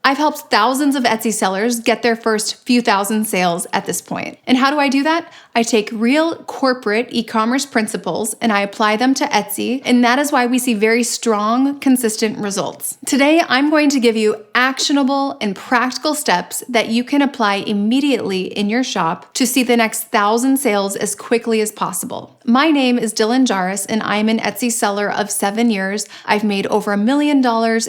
I've helped thousands of Etsy sellers get their first few thousand sales at this point. And how do I do that? I take real corporate e-commerce principles and I apply them to Etsy, and that is why we see very strong, consistent results. Today, I'm going to give you actionable and practical steps that you can apply immediately in your shop to see the next 1,000 sales as quickly as possible. My name is Dylan Jarris, and I'm an Etsy seller of 7 years. I've made over $1 million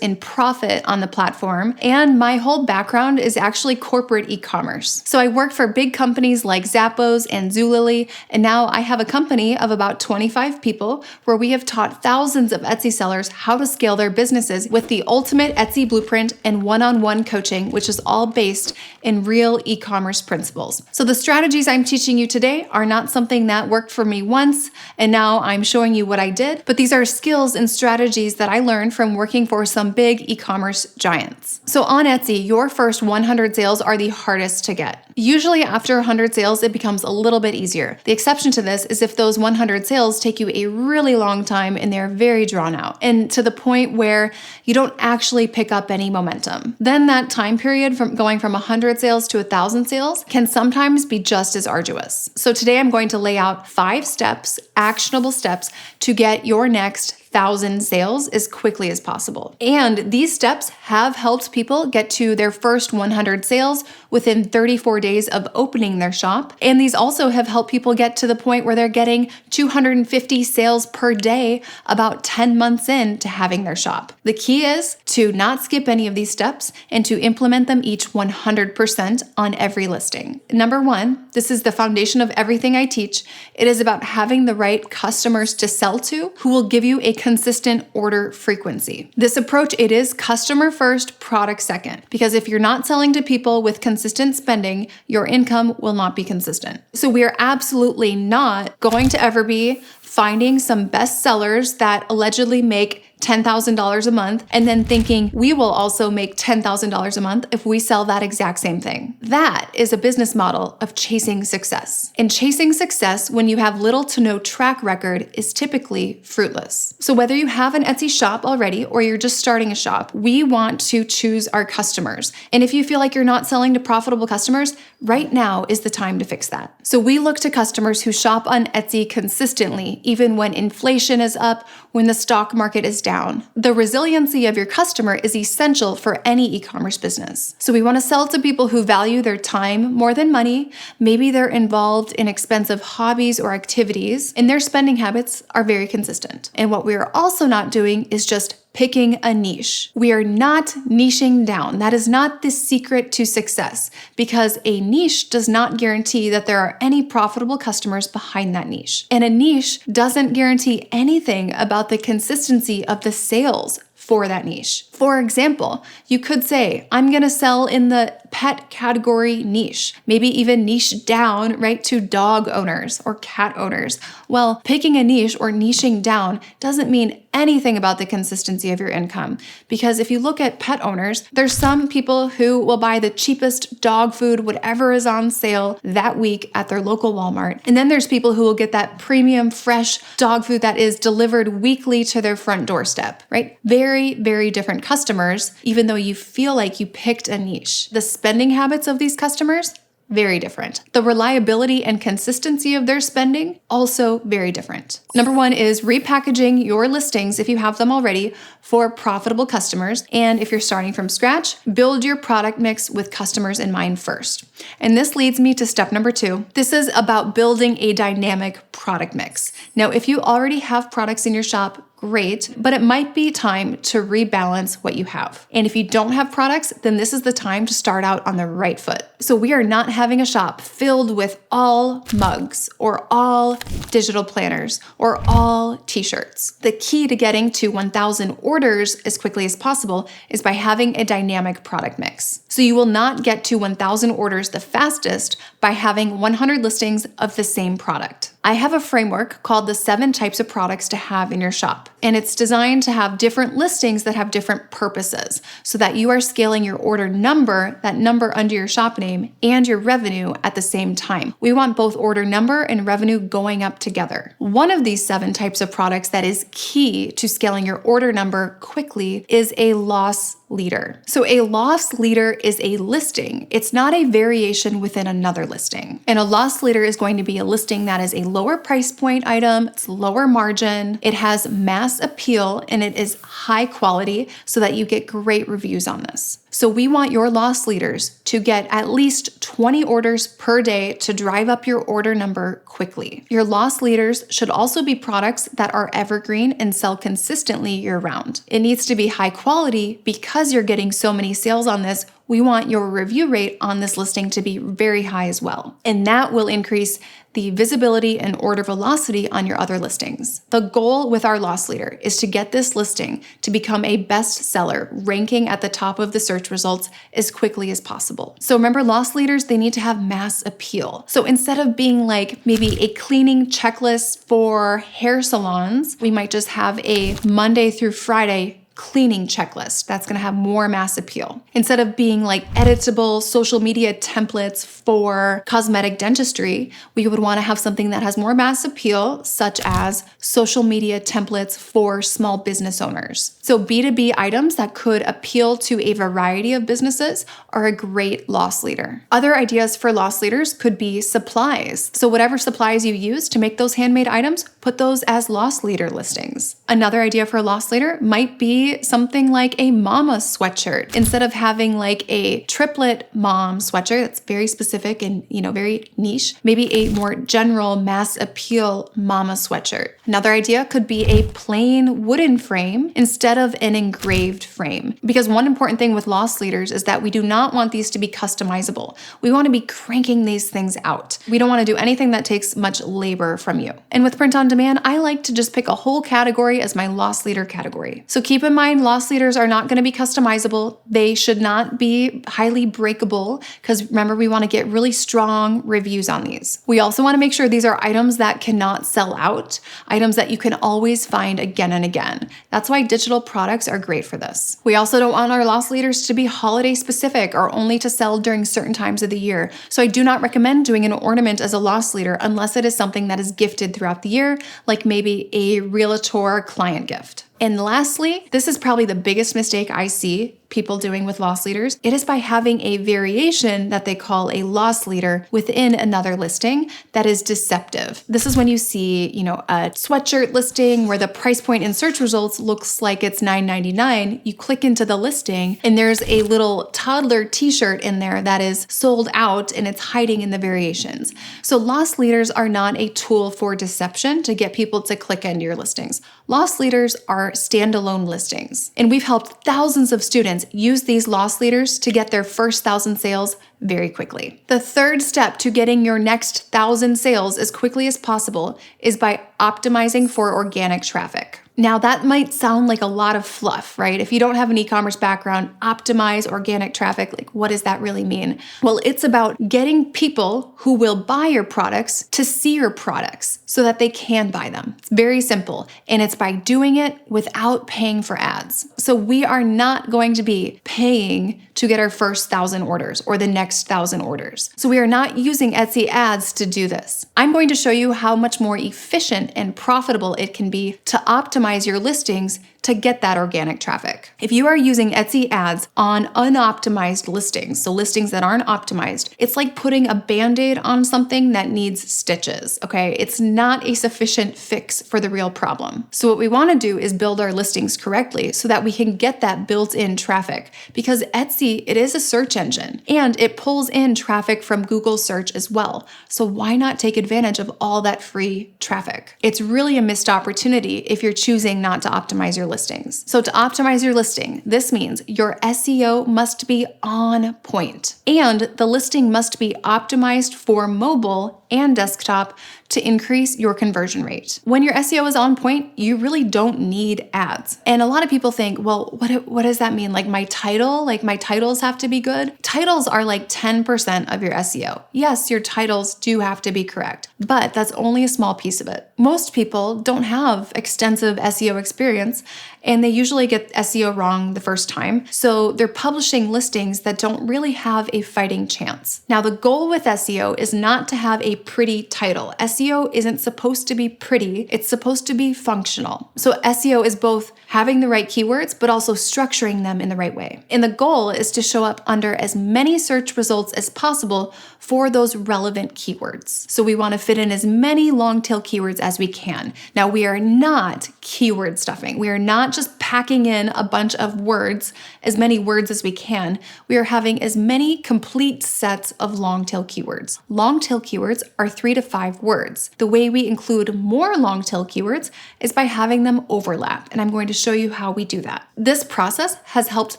in profit on the platform, and my whole background is actually corporate e-commerce. So I worked for big companies like Zappos and Zulily, and now I have a company of about 25 people where we have taught thousands of Etsy sellers how to scale their businesses with the ultimate Etsy blueprint and one-on-one coaching, which is all based in real e-commerce principles. So the strategies I'm teaching you today are not something that worked for me once, and now I'm showing you what I did, but these are skills and strategies that I learned from working for some big e-commerce giants. So on Etsy, your first 100 sales are the hardest to get. Usually after 100 sales, it becomes a little bit easier. The exception to this is if those 100 sales take you a really long time and they're very drawn out and to the point where you don't actually pick up any momentum. Then that time period from going from 100 sales to 1,000 sales can sometimes be just as arduous. So today I'm going to lay out 5 steps, actionable steps to get your next 1,000 sales as quickly as possible. And these steps have helped people get to their first 100 sales within 34 days of opening their shop. And these also have helped people get to the point where they're getting 250 sales per day about 10 months into having their shop. The key is to not skip any of these steps and to implement them each 100% on every listing. Number 1, this is the foundation of everything I teach. It is about having the right customers to sell to who will give you a consistent order frequency. This approach, it is customer first, product second, because if you're not selling to people with consistent spending, your income will not be consistent. So we are absolutely not going to ever be finding some best sellers that allegedly make $10,000 a month and then thinking we will also make $10,000 a month if we sell that exact same thing. That is a business model of chasing success. And chasing success when you have little to no track record is typically fruitless. So whether you have an Etsy shop already or you're just starting a shop, we want to choose our customers. And if you feel like you're not selling to profitable customers, right now is the time to fix that. So we look to customers who shop on Etsy consistently, even when inflation is up, when the stock market is down. The resiliency of your customer is essential for any e-commerce business. So we want to sell to people who value their time more than money. Maybe they're involved in expensive hobbies or activities, and their spending habits are very consistent. And what we are also not doing is just picking a niche. We are not niching down. That is not the secret to success, because a niche does not guarantee that there are any profitable customers behind that niche. And a niche doesn't guarantee anything about the consistency of the sales for that niche. For example, you could say, I'm going to sell in the pet category niche, maybe even niche down, right, to dog owners or cat owners. Well, picking a niche or niching down doesn't mean anything about the consistency of your income, because if you look at pet owners, there's some people who will buy the cheapest dog food, whatever is on sale that week at their local Walmart. And then there's people who will get that premium fresh dog food that is delivered weekly to their front doorstep, right? Very, very different customers, even though you feel like you picked a niche. The spending habits of these customers, very different. The reliability and consistency of their spending, also very different. Number 1 is repackaging your listings, if you have them already, for profitable customers. And if you're starting from scratch, build your product mix with customers in mind first. And this leads me to step number 2. This is about building a dynamic product mix. Now, if you already have products in your shop, great, but it might be time to rebalance what you have. And if you don't have products, then this is the time to start out on the right foot. So we are not having a shop filled with all mugs or all digital planners or all t-shirts. The key to getting to 1,000 orders as quickly as possible is by having a dynamic product mix. So you will not get to 1,000 orders the fastest by having 100 listings of the same product. I have a framework called the 7 types of products to have in your shop. And it's designed to have different listings that have different purposes so that you are scaling your order number, that number under your shop name, and your revenue at the same time. We want both order number and revenue going up together. One of these 7 types of products that is key to scaling your order number quickly is a loss leader. So a loss leader is a listing. It's not a variation within another listing. And a loss leader is going to be a listing that is a lower price point item, it's lower margin, it has mass appeal, and it is high quality so that you get great reviews on this. So we want your loss leaders to get at least 20 orders per day to drive up your order number quickly. Your loss leaders should also be products that are evergreen and sell consistently year-round. It needs to be high quality because you're getting so many sales on this. We want your review rate on this listing to be very high as well. And that will increase the visibility and order velocity on your other listings. The goal with our loss leader is to get this listing to become a bestseller, ranking at the top of the search results as quickly as possible. So remember, loss leaders, they need to have mass appeal. So instead of being like maybe a cleaning checklist for hair salons, we might just have a Monday through Friday cleaning checklist that's going to have more mass appeal. Instead of being like editable social media templates for cosmetic dentistry, we would want to have something that has more mass appeal, such as social media templates for small business owners. So B2B items that could appeal to a variety of businesses are a great loss leader. Other ideas for loss leaders could be supplies. So whatever supplies you use to make those handmade items, put those as loss leader listings. Another idea for a loss leader might be something like a mama sweatshirt. Instead of having like a triplet mom sweatshirt that's very specific and, very niche, maybe a more general mass appeal mama sweatshirt. Another idea could be a plain wooden frame instead of an engraved frame. Because one important thing with loss leaders is that we do not want these to be customizable. We want to be cranking these things out. We don't want to do anything that takes much labor from you. And with print on demand, I like to just pick a whole category as my loss leader category. So keep in mind, loss leaders are not going to be customizable. They should not be highly breakable because remember, we want to get really strong reviews on these. We also want to make sure these are items that cannot sell out, items that you can always find again and again. That's why digital products are great for this. We also don't want our loss leaders to be holiday specific or only to sell during certain times of the year. So I do not recommend doing an ornament as a loss leader unless it is something that is gifted throughout the year, like maybe a realtor client gift. And lastly, this is probably the biggest mistake I see people doing with loss leaders. It is by having a variation that they call a loss leader within another listing that is deceptive. This is when you see, a sweatshirt listing where the price point in search results looks like it's $9.99. You click into the listing and there's a little toddler t-shirt in there that is sold out and it's hiding in the variations. So loss leaders are not a tool for deception to get people to click into your listings. Loss leaders are standalone listings. And we've helped thousands of students use these loss leaders to get their first 1,000 sales very quickly. The third step to getting your next 1,000 sales as quickly as possible is by optimizing for organic traffic. Now that might sound like a lot of fluff, right? If you don't have an e-commerce background, optimize organic traffic, like what does that really mean? Well, it's about getting people who will buy your products to see your products so that they can buy them. It's very simple. And it's by doing it without paying for ads. So we are not going to be paying to get our first 1,000 orders or the next 1,000 orders. So we are not using Etsy ads to do this. I'm going to show you how much more efficient and profitable it can be to optimize your listings to get that organic traffic. If you are using Etsy ads on unoptimized listings, so listings that aren't optimized, it's like putting a Band-Aid on something that needs stitches, okay? It's not a sufficient fix for the real problem. So what we want to do is build our listings correctly so that we can get that built-in traffic, because Etsy, it is a search engine and it pulls in traffic from Google search as well. So why not take advantage of all that free traffic? It's really a missed opportunity if you're choosing not to optimize your listings. So to optimize your listing, this means your SEO must be on point and the listing must be optimized for mobile and desktop to increase your conversion rate. When your SEO is on point, you really don't need ads. And a lot of people think, well, what does that mean? Like my titles have to be good? Titles are like 10% of your SEO. Yes, your titles do have to be correct, but that's only a small piece of it. Most people don't have extensive SEO experience, and they usually get SEO wrong the first time. So they're publishing listings that don't really have a fighting chance. Now, the goal with SEO is not to have a pretty title. SEO isn't supposed to be pretty, it's supposed to be functional. So SEO is both having the right keywords, but also structuring them in the right way. And the goal is to show up under as many search results as possible for those relevant keywords. So we want to fit in as many long tail keywords as we can. Now, we are not keyword stuffing. We are not just packing in a bunch of words, as many words as we can. We are having as many complete sets of long tail keywords. Long tail keywords are 3 to 5 words. The way we include more long tail keywords is by having them overlap, and I'm going to show you how we do that. This process has helped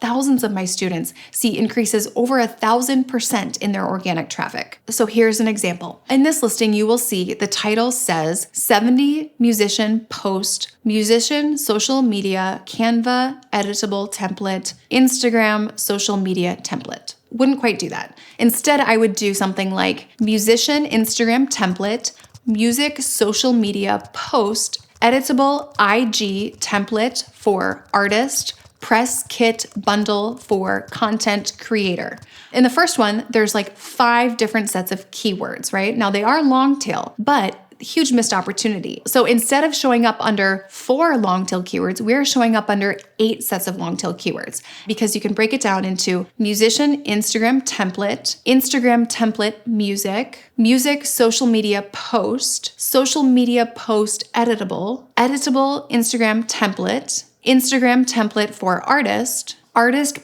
thousands of my students see increases over 1,000% in their organic traffic. So here's an example. In this listing, you will see the title says 70 musician post, musician, social media, Canva, editable template, Instagram, social media template. Wouldn't quite do that. Instead, I would do something like musician Instagram template, music social media post, editable IG template for artist, press kit bundle for content creator. In the first one, there's like 5 different sets of keywords, right? Now they are long tail, but huge missed opportunity. So instead of showing up under 4 long tail keywords, we're showing up under 8 sets of long tail keywords, because you can break it down into musician Instagram template music, music social media post editable Instagram template for artist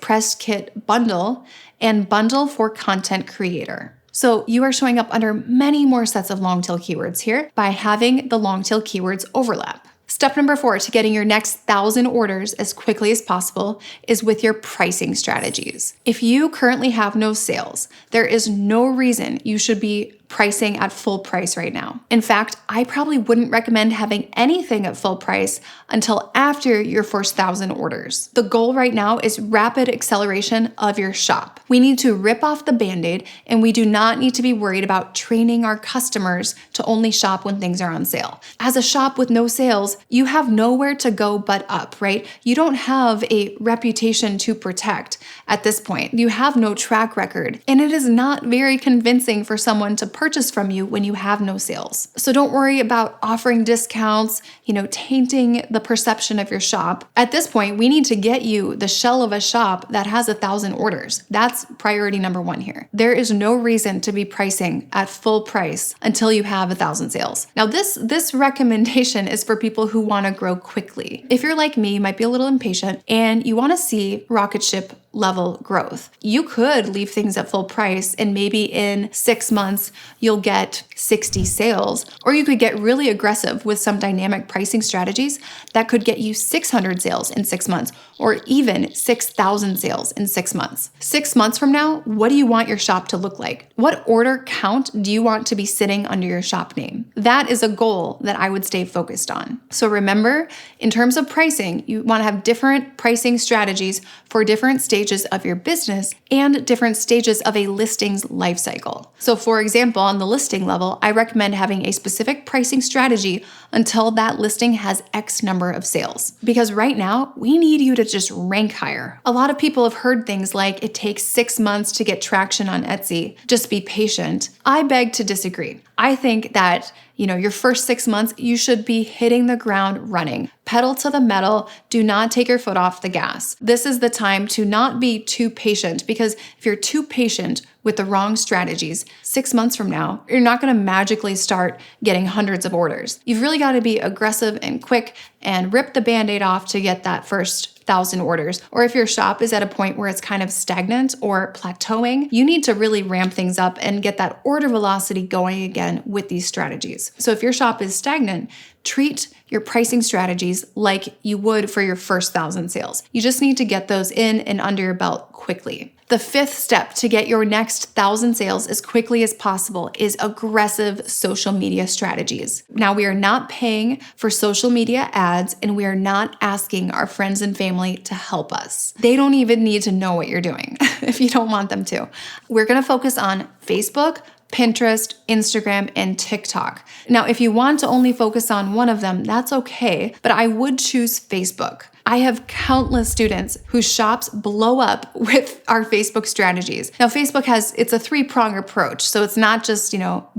press kit bundle, and bundle for content creator. So you are showing up under many more sets of long tail keywords here by having the long tail keywords overlap. Step number 4 to getting your next 1,000 orders as quickly as possible is with your pricing strategies. If you currently have no sales, there is no reason you should be pricing at full price right now. In fact, I probably wouldn't recommend having anything at full price until after your first 1,000 orders. The goal right now is rapid acceleration of your shop. We need to rip off the Band-Aid, and we do not need to be worried about training our customers to only shop when things are on sale. As a shop with no sales, you have nowhere to go but up, right? You don't have a reputation to protect at this point. You have no track record, and it is not very convincing for someone to purchase from you when you have no sales. So don't worry about offering discounts, tainting the perception of your shop. At this point, we need to get you the shell of a shop that has 1,000 orders. That's priority number 1 here. There is no reason to be pricing at full price until you have 1,000 sales. Now, this recommendation is for people who want to grow quickly. If you're like me, you might be a little impatient and you want to see rocket ship level growth. You could leave things at full price and maybe in 6 months you'll get 60 sales, or you could get really aggressive with some dynamic pricing strategies that could get you 600 sales in 6 months, or even 6,000 sales in 6 months. 6 months from now, what do you want your shop to look like? What order count do you want to be sitting under your shop name? That is a goal that I would stay focused on. So remember, in terms of pricing, you want to have different pricing strategies for different stages of your business and different stages of a listing's life cycle. So for example, on the listing level, I recommend having a specific pricing strategy until that listing has X number of sales. Because right now, we need you to just rank higher. A lot of people have heard things like it takes 6 months to get traction on Etsy. Just be patient. I beg to disagree. I think that your first 6 months, you should be hitting the ground running. Pedal to the metal. Do not take your foot off the gas. This is the time to not be too patient, because if you're too patient with the wrong strategies, 6 months from now, you're not going to magically start getting hundreds of orders. You've really got to be aggressive and quick and rip the Band-Aid off to get that first 1,000 orders. Or if your shop is at a point where it's kind of stagnant or plateauing, you need to really ramp things up and get that order velocity going again with these strategies. So if your shop is stagnant, Treat your pricing strategies like you would for your first 1,000 sales. You just need to get those in and under your belt quickly. The fifth step to get your next 1,000 sales as quickly as possible is aggressive social media strategies. Now, we are not paying for social media ads, and we are not asking our friends and family to help us. They don't even need to know what you're doing if you don't want them to. We're going to focus on Facebook, Pinterest, Instagram, and TikTok. Now, if you want to only focus on one of them, that's okay, but I would choose Facebook. I have countless students whose shops blow up with our Facebook strategies. Now, Facebook it's a 3-prong approach. So it's not just,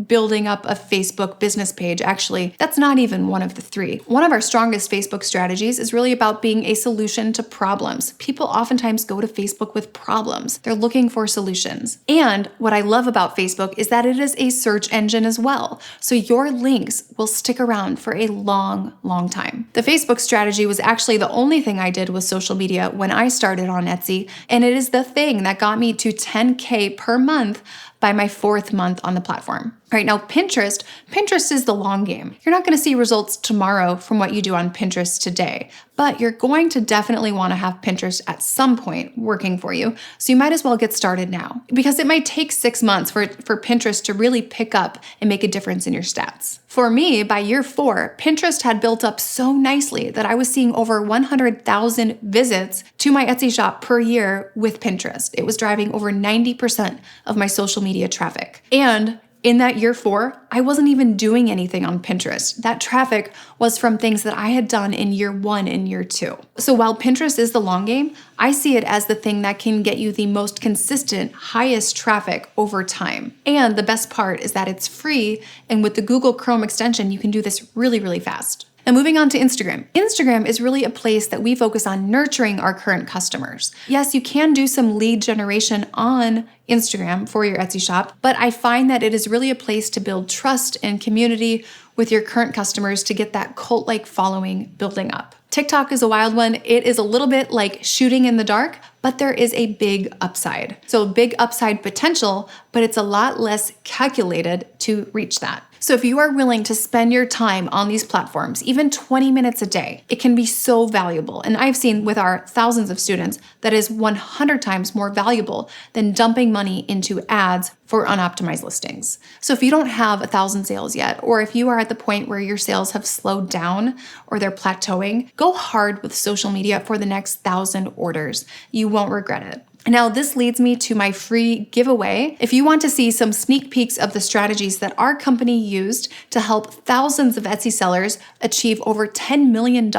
building up a Facebook business page. Actually, that's not even one of the 3. One of our strongest Facebook strategies is really about being a solution to problems. People oftentimes go to Facebook with problems. They're looking for solutions. And what I love about Facebook is that it is a search engine as well. So your links will stick around for a long, long time. The Facebook strategy was actually the only thing I did with social media when I started on Etsy, and it is the thing that got me to 10K per month by my 4th month on the platform. All right, now Pinterest is the long game. You're not going to see results tomorrow from what you do on Pinterest today, but you're going to definitely want to have Pinterest at some point working for you. So you might as well get started now, because it might take 6 months for Pinterest to really pick up and make a difference in your stats. For me, by year 4, Pinterest had built up so nicely that I was seeing over 100,000 visits to my Etsy shop per year with Pinterest. It was driving over 90% of my social media traffic. And in that year 4, I wasn't even doing anything on Pinterest. That traffic was from things that I had done in year 1 and year 2. So while Pinterest is the long game, I see it as the thing that can get you the most consistent, highest traffic over time. And the best part is that it's free, and with the Google Chrome extension, you can do this really, really fast. Now, moving on to Instagram. Instagram is really a place that we focus on nurturing our current customers. Yes, you can do some lead generation on Instagram for your Etsy shop, but I find that it is really a place to build trust and community with your current customers to get that cult-like following building up. TikTok is a wild one. It is a little bit like shooting in the dark, but there is a big upside. So big upside potential, but it's a lot less calculated to reach that. So if you are willing to spend your time on these platforms, even 20 minutes a day, it can be so valuable. And I've seen with our thousands of students that is 100 times more valuable than dumping money into ads for unoptimized listings. So if you don't have 1,000 sales yet, or if you are at the point where your sales have slowed down or they're plateauing, go hard with social media for the next 1,000 orders. You won't regret it. Now, this leads me to my free giveaway. If you want to see some sneak peeks of the strategies that our company used to help thousands of Etsy sellers achieve over $10 million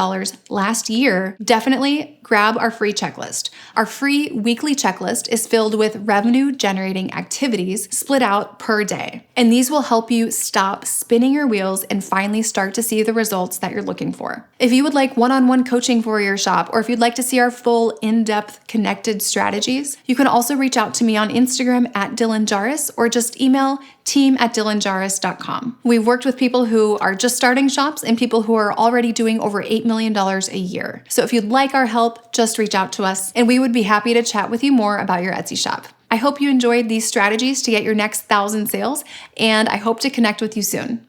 last year, definitely grab our free checklist. Our free weekly checklist is filled with revenue-generating activities split out per day. And these will help you stop spinning your wheels and finally start to see the results that you're looking for. If you would like one-on-one coaching for your shop, or if you'd like to see our full in-depth connected strategies, you can also reach out to me on Instagram at Dylan Jarris, or just email team@dylanjarris.com. We've worked with people who are just starting shops and people who are already doing over $8 million a year. So if you'd like our help, just reach out to us and we would be happy to chat with you more about your Etsy shop. I hope you enjoyed these strategies to get your next 1,000 sales, and I hope to connect with you soon.